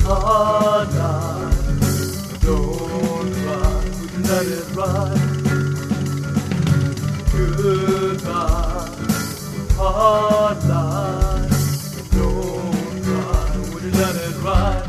hotline. Don't cry, let it ride. Goodbye, hotline. Don't cry, would you let it ride?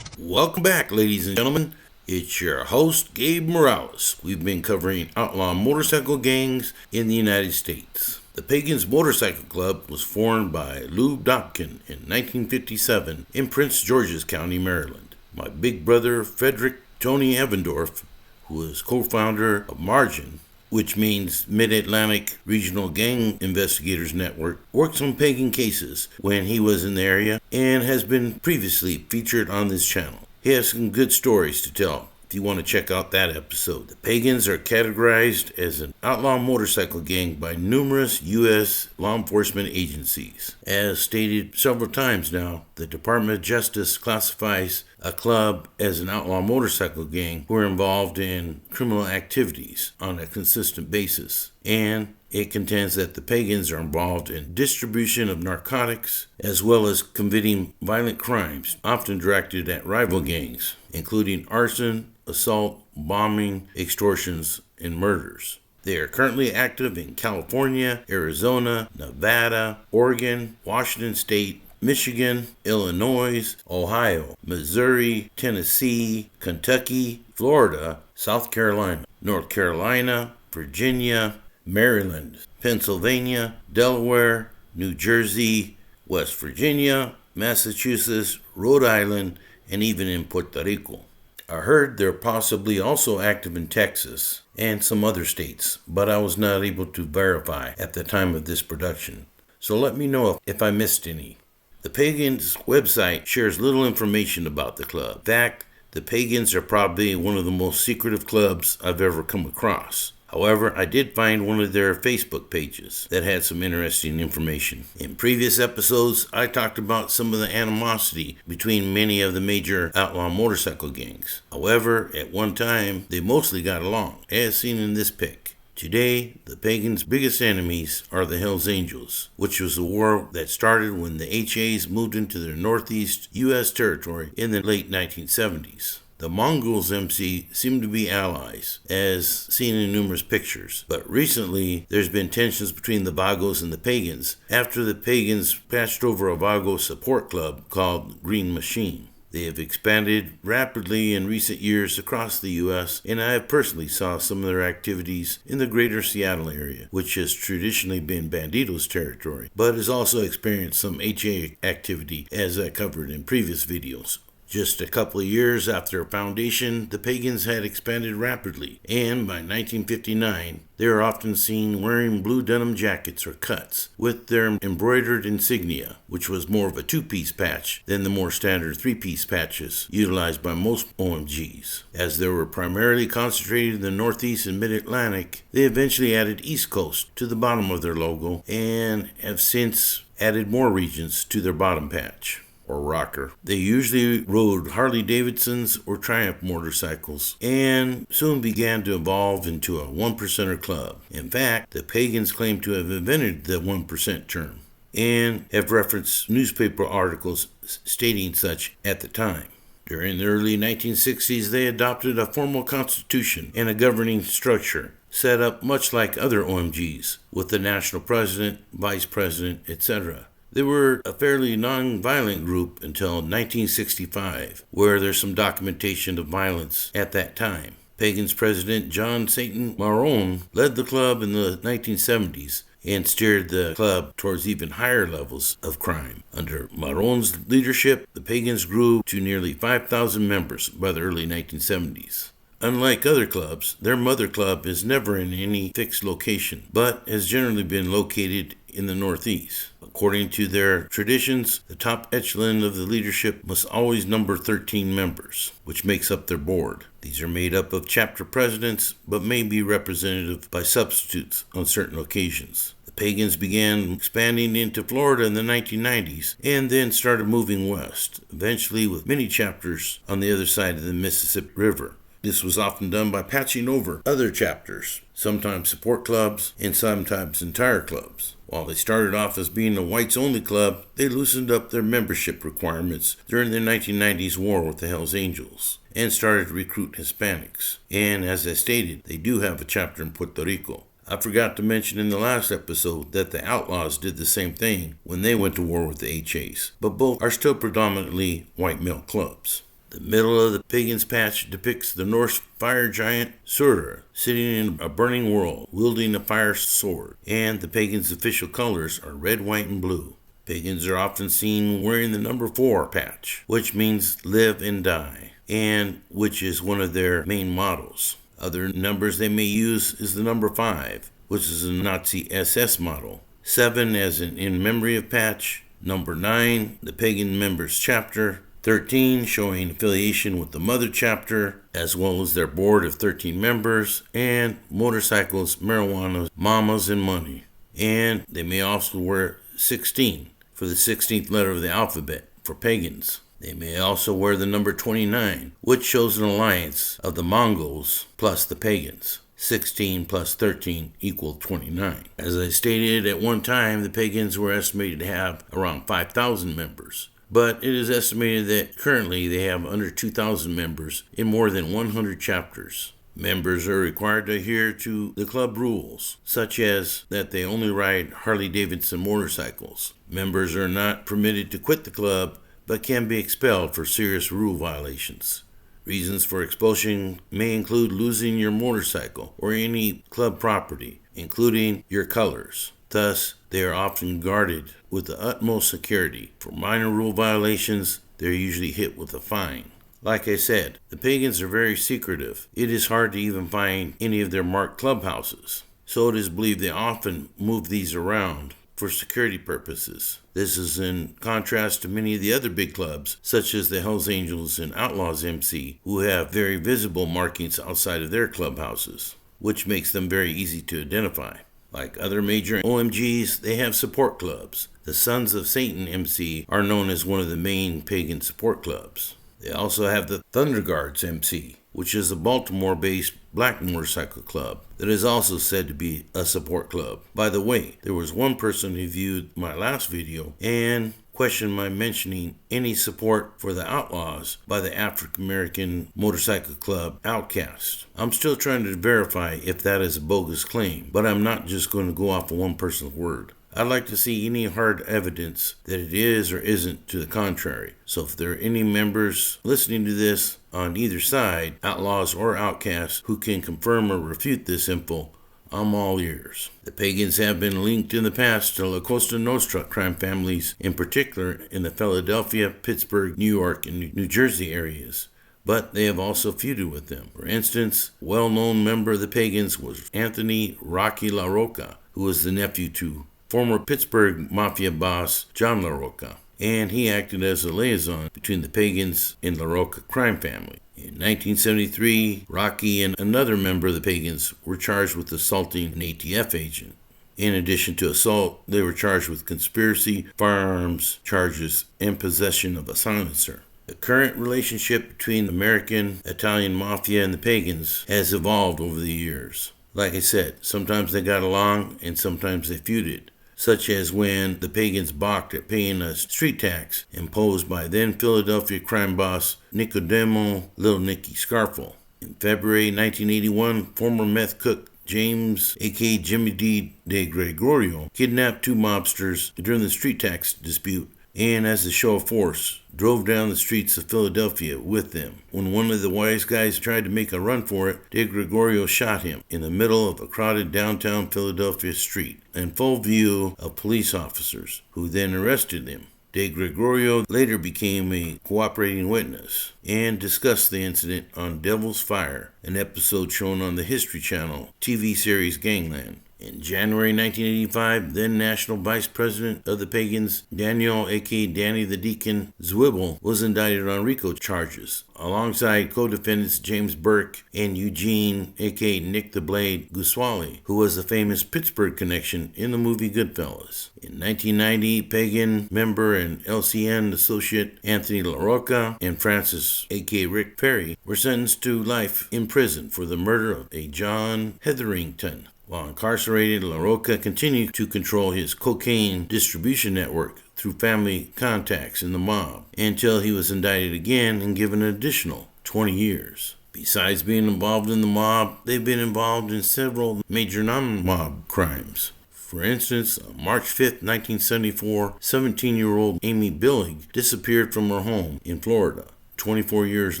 Welcome back, ladies and gentlemen. It's your host, Gabe Morales. We've been covering outlaw motorcycle gangs in the United States. The Pagans Motorcycle Club was formed by Lou Dobkin in 1957 in Prince George's County, Maryland. My big brother, Frederick Tony Evendorf, who is co-founder of Margin, which means Mid-Atlantic Regional Gang Investigators Network, worked on pagan cases when he was in the area and has been previously featured on this channel. He has some good stories to tell if you want to check out that episode. The Pagans are categorized as an outlaw motorcycle gang by numerous U.S. law enforcement agencies. As stated several times now, the Department of Justice classifies a club as an outlaw motorcycle gang who are involved in criminal activities on a consistent basis, and it contends that the Pagans are involved in distribution of narcotics as well as committing violent crimes, often directed at rival gangs, including arson, assault, bombing, extortions, and murders. They are currently active in California, Arizona, Nevada, Oregon, Washington State, Michigan, Illinois, Ohio, Missouri, Tennessee, Kentucky, Florida, South Carolina, North Carolina, Virginia, Maryland, Pennsylvania, Delaware, New Jersey, West Virginia, Massachusetts, Rhode Island, and even in Puerto Rico. I heard they're possibly also active in Texas and some other states, but I was not able to verify at the time of this production. So let me know if I missed any. The Pagans website shares little information about the club. In fact, the Pagans are probably one of the most secretive clubs I've ever come across. However, I did find one of their Facebook pages that had some interesting information. In previous episodes, I talked about some of the animosity between many of the major outlaw motorcycle gangs. However, at one time, they mostly got along, as seen in this pic. Today, the Pagans' biggest enemies are the Hells Angels, which was a war that started when the HAs moved into their northeast U.S. territory in the late 1970s. The Mongols MC seem to be allies, as seen in numerous pictures, but recently there's been tensions between the Vagos and the Pagans after the Pagans patched over a Vago support club called Green Machine. They have expanded rapidly in recent years across the U.S., and I have personally saw some of their activities in the greater Seattle area, which has traditionally been Bandito's territory, but has also experienced some HA activity, as I covered in previous videos. Just a couple of years after their foundation, the Pagans had expanded rapidly, and by 1959, they are often seen wearing blue denim jackets or cuts with their embroidered insignia, which was more of a two-piece patch than the more standard three-piece patches utilized by most OMGs. As they were primarily concentrated in the Northeast and Mid-Atlantic, they eventually added East Coast to the bottom of their logo and have since added more regions to their bottom patch, or rocker. They usually rode Harley Davidsons or Triumph motorcycles and soon began to evolve into a one-percenter club. In fact, the Pagans claim to have invented the 1% term and have referenced newspaper articles stating such at the time. During the early 1960s, they adopted a formal constitution and a governing structure set up much like other OMGs, with the national president, vice president, etc. They were a fairly non-violent group until 1965, where there's some documentation of violence at that time. Pagans president John Satan Marone led the club in the 1970s and steered the club towards even higher levels of crime. Under Marone's leadership, the Pagans grew to nearly 5,000 members by the early 1970s. Unlike other clubs, their mother club is never in any fixed location, but has generally been located in the Northeast. According to their traditions, the top echelon of the leadership must always number 13 members, which makes up their board. These are made up of chapter presidents, but may be representative by substitutes on certain occasions. The Pagans began expanding into Florida in the 1990s and then started moving west, eventually with many chapters on the other side of the Mississippi River. This was often done by patching over other chapters, sometimes support clubs and sometimes entire clubs. While they started off as being a whites-only club, they loosened up their membership requirements during the 1990s war with the Hells Angels and started to recruit Hispanics. And as I stated, they do have a chapter in Puerto Rico. I forgot to mention in the last episode that the Outlaws did the same thing when they went to war with the HAs, but both are still predominantly white male clubs. The middle of the Pagans patch depicts the Norse fire giant Surtur sitting in a burning world, wielding a fire sword, and the Pagans' official colors are red, white, and blue. Pagans are often seen wearing the number 4 patch, which means live and die, and which is one of their main mottos. Other numbers they may use is the number 5, which is a Nazi SS motto, 7 as in memory of patch, number 9, the Pagan members chapter, 13 showing affiliation with the mother chapter, as well as their board of 13 members, and motorcycles, marijuana, mamas, and money. And they may also wear 16 for the 16th letter of the alphabet for pagans. They may also wear the number 29, which shows an alliance of the Mongols plus the pagans. 16 plus 13 equaled 29. As I stated, at one time, the pagans were estimated to have around 5,000 members. But it is estimated that currently they have under 2,000 members in more than 100 chapters. Members are required to adhere to the club rules, such as that they only ride Harley-Davidson motorcycles. Members are not permitted to quit the club, but can be expelled for serious rule violations. Reasons for expulsion may include losing your motorcycle or any club property, including your colors. Thus, they are often guarded with the utmost security. For minor rule violations, they are usually hit with a fine. Like I said, the pagans are very secretive. It is hard to even find any of their marked clubhouses. So it is believed they often move these around for security purposes. This is in contrast to many of the other big clubs, such as the Hells Angels and Outlaws MC, who have very visible markings outside of their clubhouses, which makes them very easy to identify. Like other major OMGs, they have support clubs. The Sons of Satan MC are known as one of the main pagan support clubs. They also have the Thunder Guards MC, which is a Baltimore-based black motorcycle club that is also said to be a support club. By the way, there was one person who viewed my last video and questioned my mentioning any support for the Outlaws by the African American motorcycle club Outcast. I'm still trying to verify if that is a bogus claim, but I'm not just going to go off of one person's word. I'd like to see any hard evidence that it is or isn't to the contrary. So if there are any members listening to this on either side, Outlaws or Outcasts, who can confirm or refute this info, I'm all ears. The pagans have been linked in the past to Cosa Nostra crime families, in particular in the Philadelphia, Pittsburgh, New York, and New Jersey areas. But they have also feuded with them. For instance, a well-known member of the pagans was Anthony Rocky LaRocca, who was the nephew to former Pittsburgh Mafia boss John LaRocca, and he acted as a liaison between the pagans and LaRocca crime family. In 1973, Rocky and another member of the pagans were charged with assaulting an ATF agent. In addition to assault, they were charged with conspiracy, firearms charges, and possession of a silencer. The current relationship between American, Italian Mafia and the pagans has evolved over the years. Like I said, sometimes they got along and sometimes they feuded, such as when the pagans balked at paying a street tax imposed by then Philadelphia crime boss Nicodemo Little Nicky Scarfo. In February 1981, former meth cook James, a.k.a. Jimmy D. De Gregorio, kidnapped 2 mobsters during the street tax dispute and, as a show of force, drove down the streets of Philadelphia with them. When one of the wise guys tried to make a run for it, De Gregorio shot him in the middle of a crowded downtown Philadelphia street in full view of police officers, who then arrested him. De Gregorio later became a cooperating witness and discussed the incident on Devil's Fire, an episode shown on the History Channel TV series Gangland. In January 1985, then National Vice President of the Pagans, Daniel a.k.a. Danny the Deacon Zwiebel, was indicted on RICO charges, alongside co-defendants James Burke and Eugene a.k.a. Nick the Blade Guswali, who was the famous Pittsburgh connection in the movie Goodfellas. In 1990, Pagan member and LCN associate Anthony LaRocca and Francis a.k.a. Rick Perry were sentenced to life in prison for the murder of a John Hetherington. While incarcerated, LaRocca continued to control his cocaine distribution network through family contacts in the mob until he was indicted again and given an additional 20 years. Besides being involved in the mob, they've been involved in several major non-mob crimes. For instance, on March 5, 1974, 17-year-old Amy Billig disappeared from her home in Florida. 24 years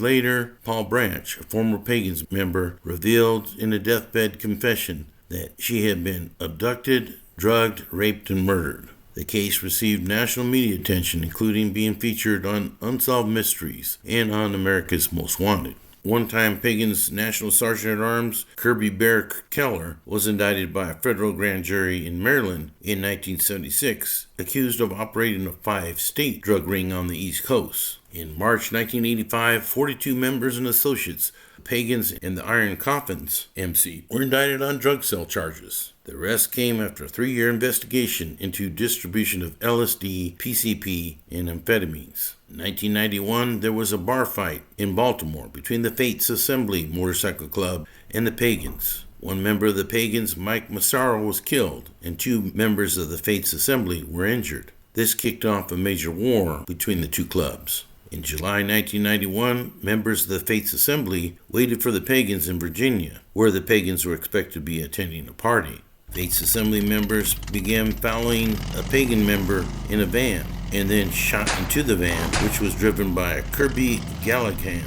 later, Paul Branch, a former Pagans member, revealed in a deathbed confession that she had been abducted, drugged, raped, and murdered. The case received national media attention, including being featured on Unsolved Mysteries and on America's Most Wanted. One-time Pagans National Sergeant-at-Arms Kirby Bear Keller was indicted by a federal grand jury in Maryland in 1976, accused of operating a 5-state drug ring on the East Coast. In March 1985, 42 members and associates of Pagans and the Iron Coffins MC were indicted on drug sale charges. The rest came after a 3-year investigation into distribution of LSD, PCP, and amphetamines. In 1991, there was a bar fight in Baltimore between the Fates Assembly Motorcycle Club and the Pagans. One member of the Pagans, Mike Massaro, was killed, and 2 members of the Fates Assembly were injured. This kicked off a major war between the 2 clubs. In July 1991, members of the Fates Assembly waited for the Pagans in Virginia, where the Pagans were expected to be attending a party. Fates Assembly members began following a Pagan member in a van and then shot into the van, which was driven by a Kirby Galligan,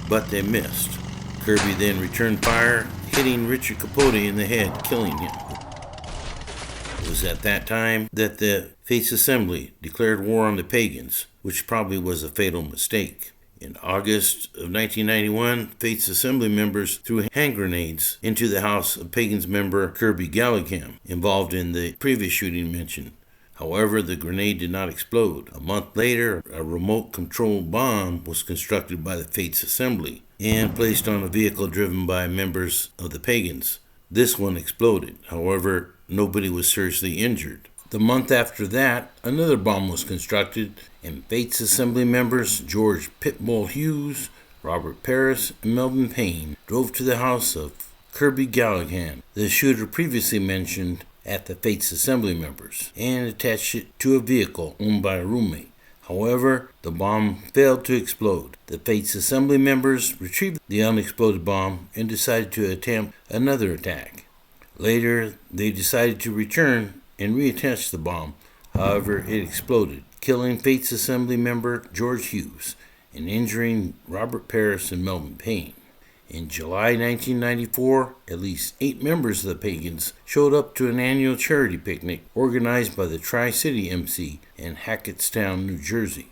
but they missed. Kirby then returned fire, hitting Richard Capote in the head, killing him. It was at that time that the Fates Assembly declared war on the Pagans, which probably was a fatal mistake. In August of 1991, Fates Assembly members threw hand grenades into the house of Pagans member Kirby Galligan, involved in the previous shooting mentioned. However, the grenade did not explode. A month later, a remote-controlled bomb was constructed by the Fates Assembly and placed on a vehicle driven by members of the Pagans. This one exploded. However, nobody was seriously injured. The month after that, another bomb was constructed, and Fates Assembly members George Pitbull Hughes, Robert Paris, and Melvin Payne drove to the house of Kirby Galligan, the shooter previously mentioned at the Fates Assembly members, and attached it to a vehicle owned by a roommate. However, the bomb failed to explode. The Fates Assembly members retrieved the unexploded bomb and decided to attempt another attack. Later, they decided to return and reattach the bomb. However, it exploded, killing Fates Assembly member George Hughes and injuring Robert Paris and Melvin Payne. In July 1994, at least 8 members of the Pagans showed up to an annual charity picnic organized by the Tri-City MC in Hackettstown, New Jersey.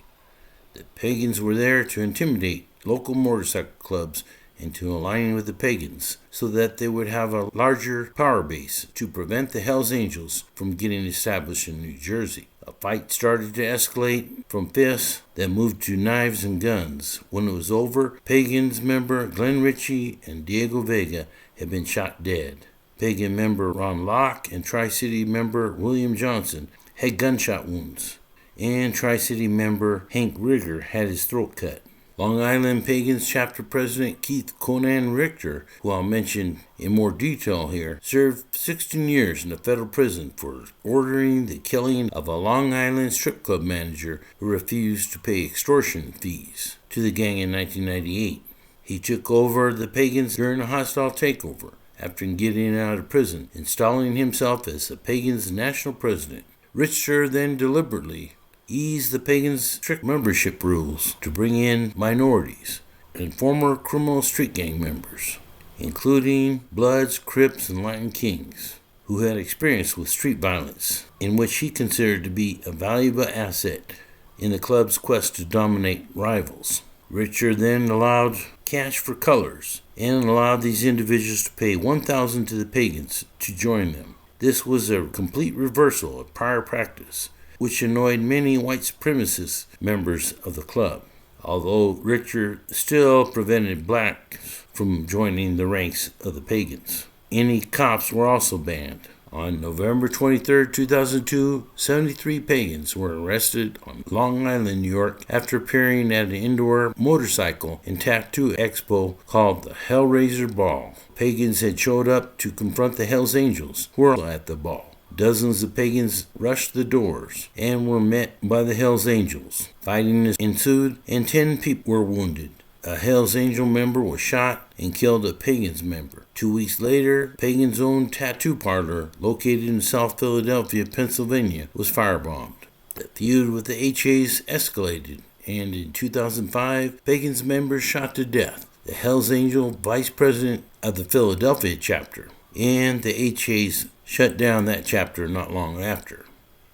The Pagans were there to intimidate local motorcycle clubs into aligning with the Pagans so that they would have a larger power base to prevent the Hells Angels from getting established in New Jersey. A fight started to escalate from fists that moved to knives and guns. When it was over, Pagans member Glenn Ritchie and Diego Vega had been shot dead. Pagan member Ron Locke and Tri-City member William Johnson had gunshot wounds, and Tri-City member Hank Rigger had his throat cut. Long Island Pagans Chapter President Keith Conan Richter, who I'll mention in more detail here, served 16 years in a federal prison for ordering the killing of a Long Island strip club manager who refused to pay extortion fees to the gang in 1998. He took over the Pagans during a hostile takeover after getting out of prison, installing himself as the Pagans' national president. Richter then deliberately eased the Pagans' strict membership rules to bring in minorities and former criminal street gang members, including Bloods, Crips, and Latin Kings, who had experience with street violence, in which he considered to be a valuable asset in the club's quest to dominate rivals. Richard then allowed cash for colors and allowed these individuals to pay $1,000 to the Pagans to join them. This was a complete reversal of prior practice, which annoyed many white supremacist members of the club, although Richter still prevented blacks from joining the ranks of the Pagans. Any cops were also banned. On November 23, 2002, 73 Pagans were arrested on Long Island, New York, after appearing at an indoor motorcycle and tattoo expo called the Hellraiser Ball. Pagans had showed up to confront the Hells Angels, who were at the ball. Dozens of Pagans rushed the doors and were met by the Hells Angels. Fighting ensued and 10 people were wounded. A Hells Angel member was shot and killed a Pagans member. 2 weeks later, Pagans' own tattoo parlor, located in South Philadelphia, Pennsylvania, was firebombed. The feud with the HAs escalated, and in 2005, Pagans members shot to death. The Hells Angel vice president of the Philadelphia chapter, and the HAs shut down that chapter not long after.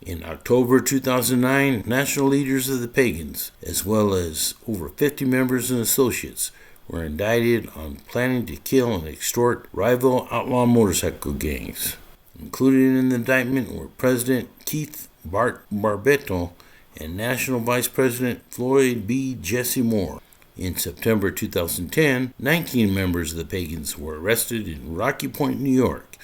In October 2009, national leaders of the Pagans, as well as over 50 members and associates, were indicted on planning to kill and extort rival outlaw motorcycle gangs. Included in the indictment were President Keith Barbetto and National Vice President Floyd B. Jesse Moore. In September 2010, 19 members of the Pagans were arrested in Rocky Point, New York,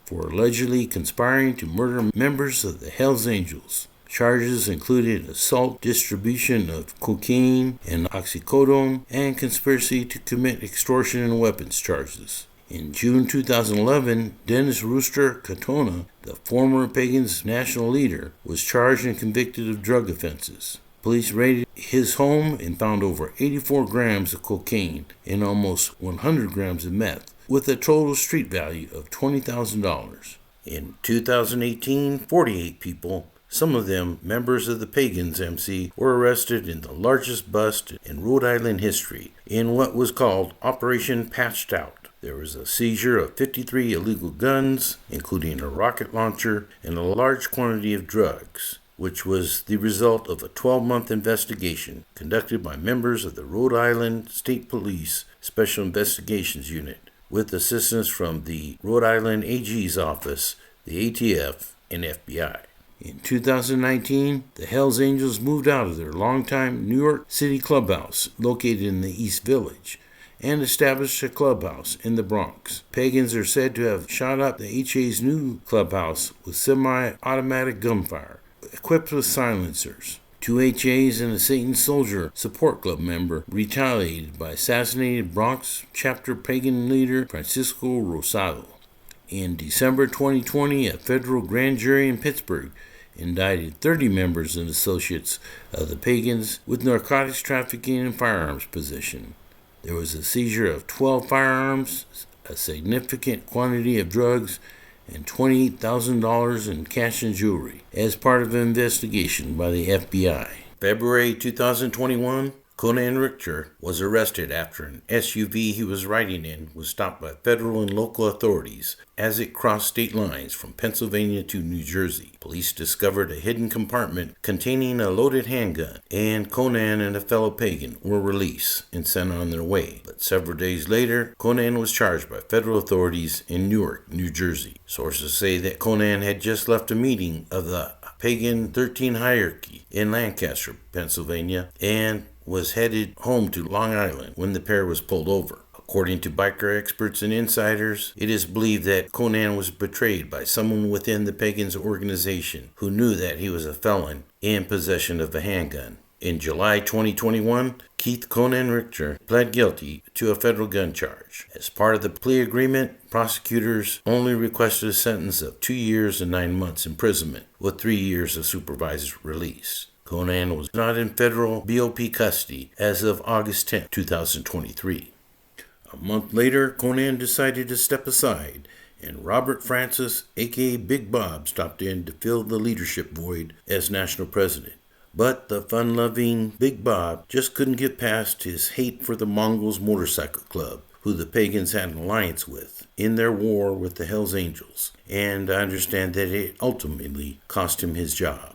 for allegedly conspiring to murder members of the Hells Angels. Charges included assault, distribution of cocaine and oxycodone, and conspiracy to commit extortion and weapons charges. In June 2011, Dennis Rooster Katona, the former Pagans national leader, was charged and convicted of drug offenses. Police raided his home and found over 84 grams of cocaine and almost 100 grams of meth, with a total street value of $20,000. In 2018, 48 people, some of them members of the Pagans MC, were arrested in the largest bust in Rhode Island history in what was called Operation Patched Out. There was a seizure of 53 illegal guns, including a rocket launcher and a large quantity of drugs, which was the result of a 12-month investigation conducted by members of the Rhode Island State Police Special Investigations Unit, with assistance from the Rhode Island AG's office, the ATF, and FBI. In 2019, the Hells Angels moved out of their longtime New York City clubhouse located in the East Village and established a clubhouse in the Bronx. Pagans are said to have shot up the HA's new clubhouse with semi-automatic gunfire, equipped with silencers. 2 HAs and a Satan Soldier Support Club member retaliated by assassinating Bronx chapter pagan leader Francisco Rosado. In December 2020, a federal grand jury in Pittsburgh indicted 30 members and associates of the Pagans with narcotics trafficking and firearms possession. There was a seizure of 12 firearms, a significant quantity of drugs, and $28,000 in cash and jewelry as part of an investigation by the FBI. February 2021, Conan Richter was arrested after an SUV he was riding in was stopped by federal and local authorities as it crossed state lines from Pennsylvania to New Jersey. Police discovered a hidden compartment containing a loaded handgun, and Conan and a fellow pagan were released and sent on their way. But several days later, Conan was charged by federal authorities in Newark, New Jersey. Sources say that Conan had just left a meeting of the Pagan 13 Hierarchy in Lancaster, Pennsylvania, and was headed home to Long Island when the pair was pulled over. According to biker experts and insiders, it is believed that Conan was betrayed by someone within the Pagans organization who knew that he was a felon in possession of a handgun. In July 2021, Keith Conan Richter pled guilty to a federal gun charge. As part of the plea agreement, prosecutors only requested a sentence of 2 years and 9 months imprisonment with 3 years of supervised release. Conan was not in federal BOP custody as of August 10, 2023. A month later, Conan decided to step aside, and Robert Francis, aka Big Bob, stopped in to fill the leadership void as national president. But the fun-loving Big Bob just couldn't get past his hate for the Pagans Motorcycle Club, who the Pagans had an alliance with in their war with the Hells Angels, and I understand that it ultimately cost him his job.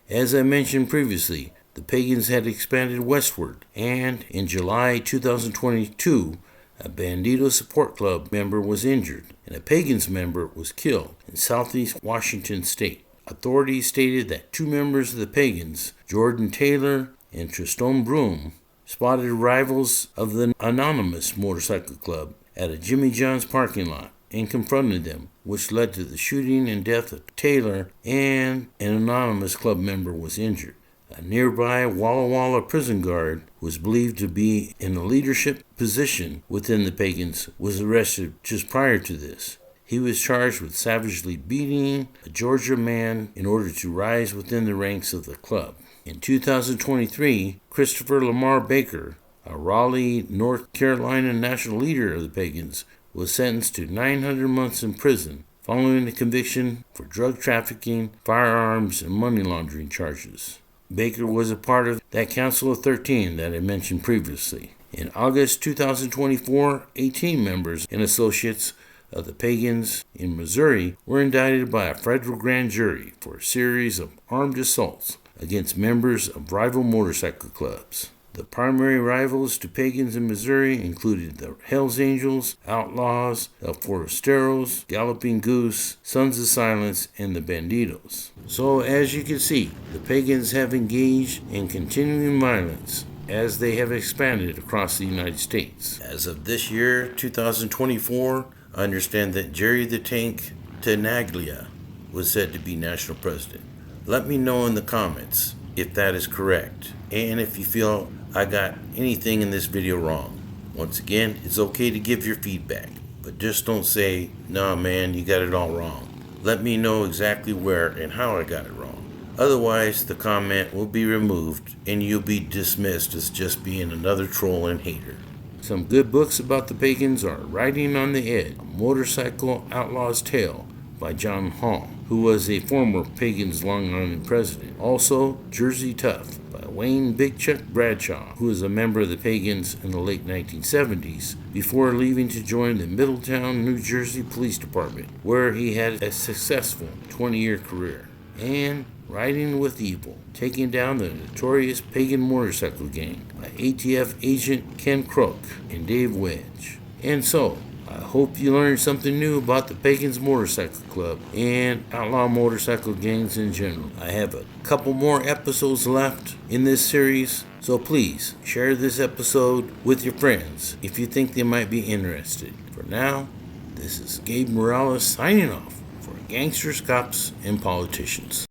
As I mentioned previously, the Pagans had expanded westward, and in July 2022, A Bandito Support Club member was injured, and a Pagans member was killed in southeast Washington state. Authorities stated that 2 members of the Pagans, Jordan Taylor and Tristan Broom, spotted rivals of the Anonymous Motorcycle Club at a Jimmy John's parking lot and confronted them, which led to the shooting and death of Taylor, and an Anonymous Club member was injured. A nearby Walla Walla prison guard, who was believed to be in a leadership position within the Pagans, was arrested just prior to this. He was charged with savagely beating a Georgia man in order to rise within the ranks of the club. In 2023, Christopher Lamar Baker, a Raleigh, North Carolina national leader of the Pagans, was sentenced to 900 months in prison following a conviction for drug trafficking, firearms, and money laundering charges. Baker was a part of that Council of 13 that I mentioned previously. In August 2024, 18 members and associates of the Pagans in Missouri were indicted by a federal grand jury for a series of armed assaults against members of rival motorcycle clubs. The primary rivals to Pagans in Missouri included the Hells Angels, Outlaws, El Forasteros, Galloping Goose, Sons of Silence, and the Banditos. So as you can see, the Pagans have engaged in continuing violence as they have expanded across the United States. As of this year, 2024, I understand that Jerry the Tank Tenaglia was said to be national president. Let me know in the comments if that is correct, and if you feel I got anything in this video wrong. Once again, it's okay to give your feedback, but just don't say, "Nah man, you got it all wrong." Let me know exactly where and how I got it wrong. Otherwise, the comment will be removed and you'll be dismissed as just being another troll and hater. Some good books about the Pagans are Riding on the Edge, A Motorcycle Outlaw's Tale by John Hall, who was a former Pagans Long Island president. Also, Jersey Tough by Wayne Big Chuck Bradshaw, who was a member of the Pagans in the late 1970s before leaving to join the Middletown, New Jersey Police Department, where he had a successful 20-year career. And Riding with Evil, taking down the notorious Pagan motorcycle gang by ATF agent Ken Crook and Dave Wedge. And so, I hope you learned something new about the Pagans Motorcycle Club and outlaw motorcycle gangs in general. I have a couple more episodes left in this series, so please share this episode with your friends if you think they might be interested. For now, this is Gabe Morales signing off for Gangsters, Cops, and Politicians.